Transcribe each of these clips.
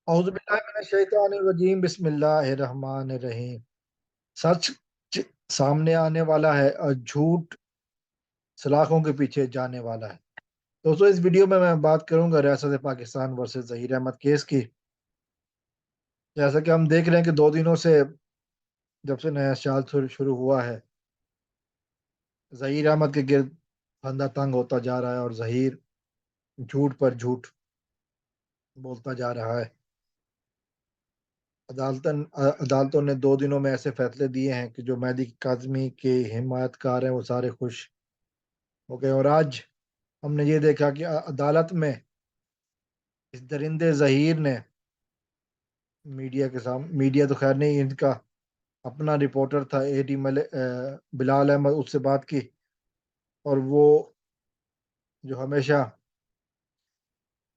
اعوذ باللہ من الشیطان الرجیم بسم اللہ الرحمن الرحیم۔ سچ چ- سامنے آنے والا ہے اور جھوٹ سلاخوں کے پیچھے جانے والا ہے۔ دوستو اس ویڈیو میں بات کروں گا ریاست پاکستان ورسز ظہیر احمد کیس کی۔ جیسا کہ ہم دیکھ رہے ہیں کہ 2 دنوں سے جب سے نیا سال شروع ہوا ہے، ظہیر احمد کے گرد پھندا تنگ ہوتا جا رہا ہے اور ظہیر جھوٹ پر جھوٹ بولتا جا رہا ہے۔ عدالتوں نے 2 دنوں میں ایسے فیصلے دیے ہیں کہ جو مہدی کاظمی کے حمایت کار ہیں وہ سارے خوش ہو گئے، اور آج ہم نے یہ دیکھا کہ عدالت میں اس درندے ظہیر نے میڈیا کے سامنے، میڈیا تو خیر نہیں، ان کا اپنا رپورٹر تھا اے ڈی بلال احمد، اس سے بات کی، اور وہ جو ہمیشہ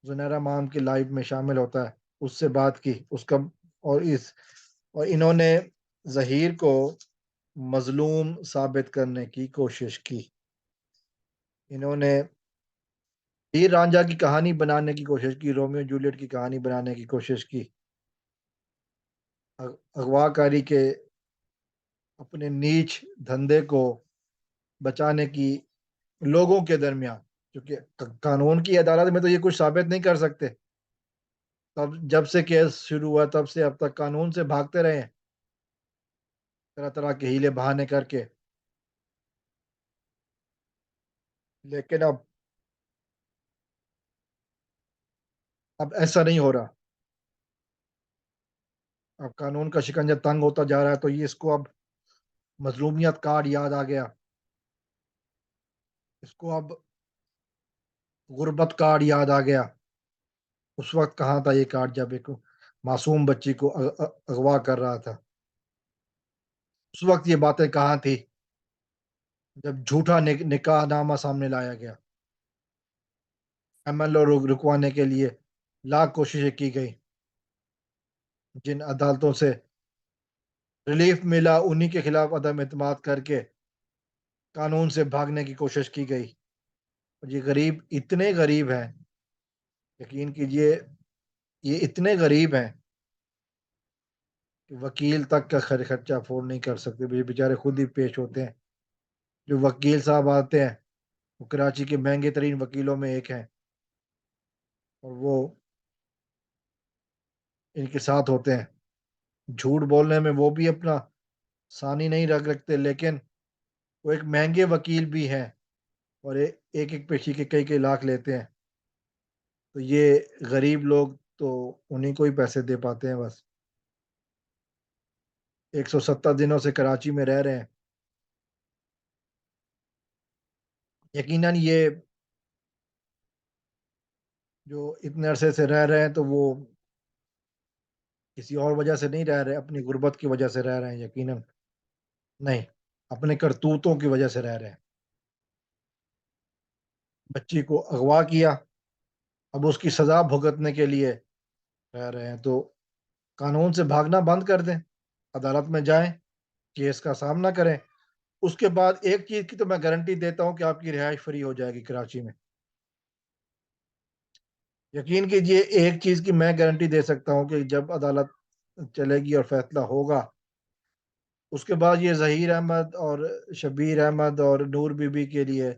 زنیرہ مام کے لائیو میں شامل ہوتا ہے اس سے بات کی، اس کا اور انہوں نے ظہیر کو مظلوم ثابت کرنے کی کوشش کی۔ انہوں نے ہیر رانجھا کی کہانی بنانے کی کوشش کی، رومیو جولیٹ کی کہانی بنانے کی کوشش کی، اغوا کاری کے اپنے نیچ دھندے کو بچانے کی لوگوں کے درمیان، کیونکہ قانون کی عدالت میں تو یہ کچھ ثابت نہیں کر سکتے۔ تب جب سے کیس شروع ہوا تب سے اب تک قانون سے بھاگتے رہے ہیں، طرح طرح کے ہیلے بہانے کر کے، لیکن اب ایسا نہیں ہو رہا۔ اب قانون کا شکنجہ تنگ ہوتا جا رہا ہے، تو یہ اس کو اب مظلومیت کارڈ یاد آ گیا، اس کو اب غربت کارڈ یاد آ گیا۔ اس وقت کہاں تھا یہ کارڈ جب ایک معصوم بچی کو اغوا کر رہا تھا؟ اس وقت یہ باتیں کہاں تھی جب جھوٹا نکاح نامہ سامنے لایا گیا؟ ایم ایل او رکوانے کے لیے لاکھ کوششیں کی گئی، جن عدالتوں سے ریلیف ملا انہی کے خلاف عدم اعتماد کر کے قانون سے بھاگنے کی کوشش کی گئی۔ اور یہ غریب اتنے غریب ہیں، یقین کیجئے یہ اتنے غریب ہیں کہ وکیل تک کا خرچہ افورڈ نہیں کر سکتے، یہ بیچارے خود ہی پیش ہوتے ہیں۔ جو وکیل صاحب آتے ہیں وہ کراچی کے مہنگے ترین وکیلوں میں ایک ہیں، اور وہ ان کے ساتھ ہوتے ہیں۔ جھوٹ بولنے میں وہ بھی اپنا ثانی نہیں رکھتے، لیکن وہ ایک مہنگے وکیل بھی ہیں، اور ایک ایک پیشی کے کئی کئی لاکھ لیتے ہیں۔ تو یہ غریب لوگ تو انہیں کو ہی پیسے دے پاتے ہیں بس۔ 170 دنوں سے کراچی میں رہ رہے ہیں، یقیناً یہ جو اتنے عرصے سے رہ رہے ہیں تو وہ کسی اور وجہ سے نہیں رہ رہے، اپنی غربت کی وجہ سے رہ رہے ہیں، یقیناً نہیں، اپنے کرتوتوں کی وجہ سے رہ رہے ہیں۔ بچی کو اغوا کیا، اب اس کی سزا بھگتنے کے لیے رہ رہے ہیں، تو قانون سے بھاگنا بند کر دیں، عدالت میں جائیں، کیس کا سامنا کریں۔ اس کے بعد ایک چیز کی تو میں گارنٹی دیتا ہوں کہ آپ کی رہائش فری ہو جائے گی کراچی میں۔ یقین کیجئے ایک چیز کی میں گارنٹی دے سکتا ہوں کہ جب عدالت چلے گی اور فیصلہ ہوگا، اس کے بعد یہ ظہیر احمد اور شبیر احمد اور نور بی بی کے لیے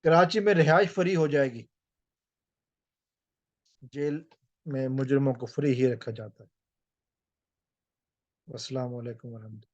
کراچی میں رہائش فری ہو جائے گی۔ جیل میں مجرموں کو فری ہی رکھا جاتا ہے۔ السلام علیکم ورحمۃ اللہ۔